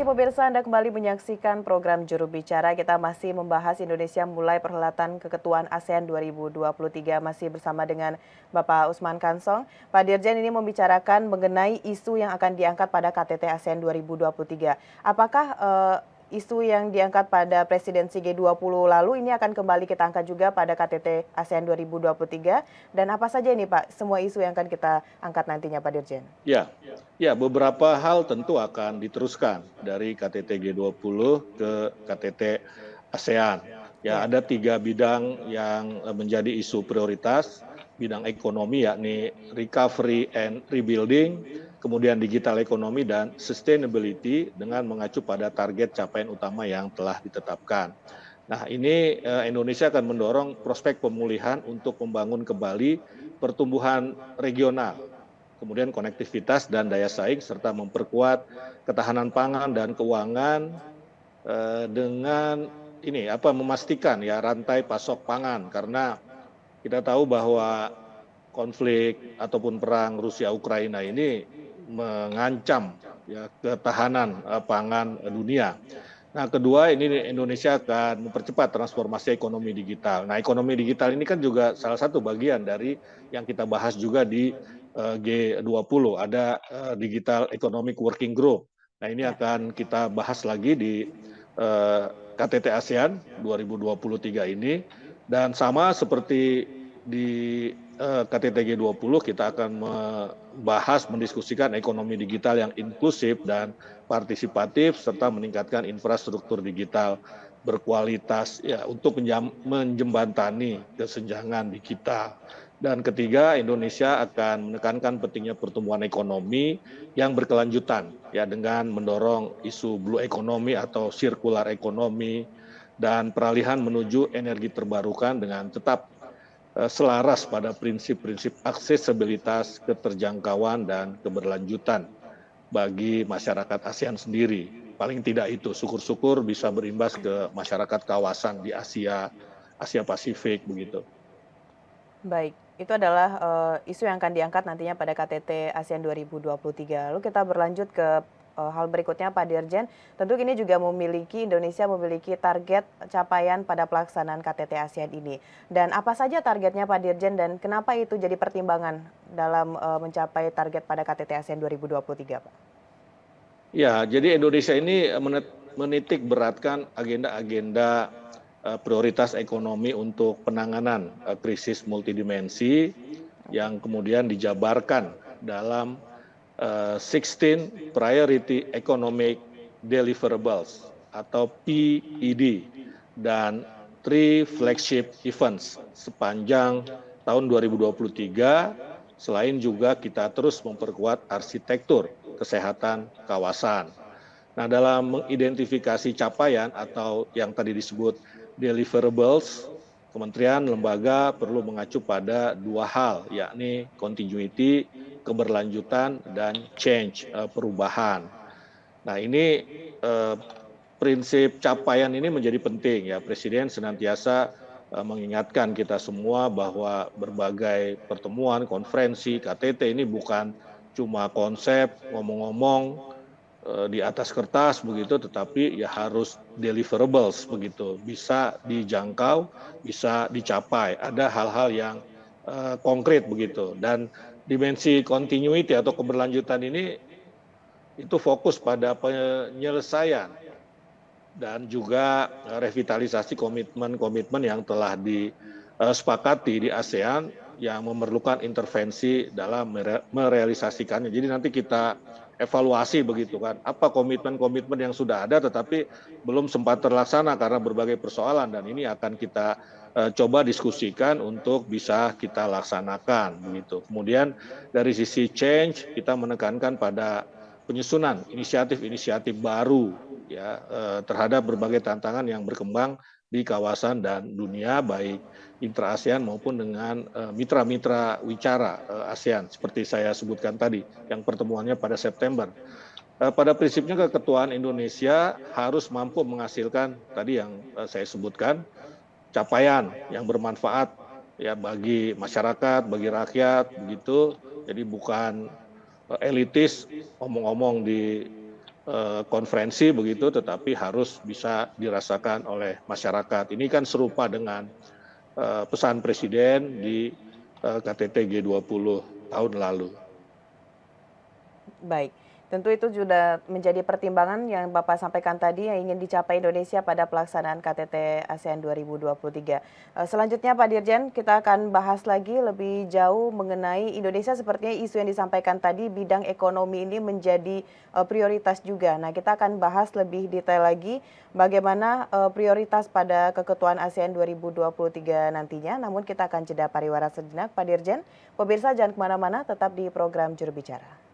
pemirsa, Anda kembali menyaksikan program Juru Bicara. Kita masih membahas Indonesia mulai perhelatan keketuaan ASEAN 2023 masih bersama dengan Bapak Usman Kansong. Pak Dirjen ini membicarakan mengenai isu yang akan diangkat pada KTT ASEAN 2023. Apakah isu yang diangkat pada presidensi G20 lalu ini akan kembali kita angkat juga pada KTT ASEAN 2023? Dan apa saja ini Pak, semua isu yang akan kita angkat nantinya Pak Dirjen? Ya, beberapa hal tentu akan diteruskan dari KTT G20 ke KTT ASEAN. Ya, ada 3 bidang yang menjadi isu prioritas, bidang ekonomi yakni recovery and rebuilding, kemudian digital ekonomi dan sustainability dengan mengacu pada target capaian utama yang telah ditetapkan. Nah, ini Indonesia akan mendorong prospek pemulihan untuk membangun kembali pertumbuhan regional, kemudian konektivitas dan daya saing, serta memperkuat ketahanan pangan dan keuangan dengan memastikan ya rantai pasok pangan, karena kita tahu bahwa konflik ataupun perang Rusia Ukraina ini mengancam ya ketahanan pangan dunia. Nah, kedua, ini Indonesia akan mempercepat transformasi ekonomi digital. Nah, ekonomi digital ini kan juga salah satu bagian dari yang kita bahas juga di G20, ada Digital Economic Working Group. Nah, ini akan kita bahas lagi di KTT ASEAN 2023 ini. Dan sama seperti di KTT G20, kita akan membahas, mendiskusikan ekonomi digital yang inklusif dan partisipatif, serta meningkatkan infrastruktur digital berkualitas ya untuk menjembatani kesenjangan digital. Dan ketiga, Indonesia akan menekankan pentingnya pertumbuhan ekonomi yang berkelanjutan ya dengan mendorong isu blue economy atau circular economy dan peralihan menuju energi terbarukan dengan tetap selaras pada prinsip-prinsip aksesibilitas, keterjangkauan, dan keberlanjutan bagi masyarakat ASEAN sendiri. Paling tidak itu, syukur-syukur bisa berimbas ke masyarakat kawasan di Asia Pasifik begitu. Baik, itu adalah isu yang akan diangkat nantinya pada KTT ASEAN 2023. Lalu kita berlanjut ke hal berikutnya Pak Dirjen. Tentu ini juga Indonesia memiliki target capaian pada pelaksanaan KTT ASEAN ini. Dan apa saja targetnya Pak Dirjen dan kenapa itu jadi pertimbangan dalam mencapai target pada KTT ASEAN 2023 Pak? Ya, jadi Indonesia ini menitik beratkan agenda-agenda prioritas ekonomi untuk penanganan krisis multidimensi yang kemudian dijabarkan dalam 16 Priority Economic Deliverables atau PED dan 3 flagship events sepanjang tahun 2023. Selain juga kita terus memperkuat arsitektur kesehatan kawasan. Nah, dalam mengidentifikasi capaian atau yang tadi disebut deliverables, kementerian lembaga perlu mengacu pada 2 hal, yakni continuity, keberlanjutan, dan change, perubahan. Nah, ini prinsip capaian ini menjadi penting ya. Presiden senantiasa mengingatkan kita semua bahwa berbagai pertemuan, konferensi, KTT ini bukan cuma konsep ngomong-ngomong di atas kertas begitu, tetapi ya harus deliverables begitu, bisa dijangkau, bisa dicapai. Ada hal-hal yang konkret begitu. Dan dimensi continuity atau keberlanjutan ini itu fokus pada penyelesaian dan juga revitalisasi komitmen-komitmen yang telah disepakati di ASEAN yang memerlukan intervensi dalam merealisasikannya. Jadi nanti kita evaluasi begitu kan, apa komitmen-komitmen yang sudah ada tetapi belum sempat terlaksana karena berbagai persoalan, dan ini akan kita coba diskusikan untuk bisa kita laksanakan begitu. Kemudian dari sisi change, kita menekankan pada penyusunan inisiatif-inisiatif baru ya terhadap berbagai tantangan yang berkembang di kawasan dan dunia, baik intra-ASEAN maupun dengan mitra-mitra wicara ASEAN seperti saya sebutkan tadi yang pertemuannya pada September. Pada prinsipnya keketuaan Indonesia harus mampu menghasilkan tadi yang saya sebutkan, capaian yang bermanfaat ya bagi masyarakat, bagi rakyat begitu. Jadi bukan elitis omong-omong di konferensi begitu, tetapi harus bisa dirasakan oleh masyarakat. Ini kan serupa dengan pesan Presiden di KTT G20 tahun lalu. Baik, tentu itu sudah menjadi pertimbangan yang Bapak sampaikan tadi yang ingin dicapai Indonesia pada pelaksanaan KTT ASEAN 2023. Selanjutnya Pak Dirjen, kita akan bahas lagi lebih jauh mengenai Indonesia, sepertinya isu yang disampaikan tadi bidang ekonomi ini menjadi prioritas juga. Nah, kita akan bahas lebih detail lagi bagaimana prioritas pada keketuaan ASEAN 2023 nantinya. Namun kita akan jeda pariwara sejenak Pak Dirjen. Pemirsa jangan kemana-mana, tetap di program Juru Bicara.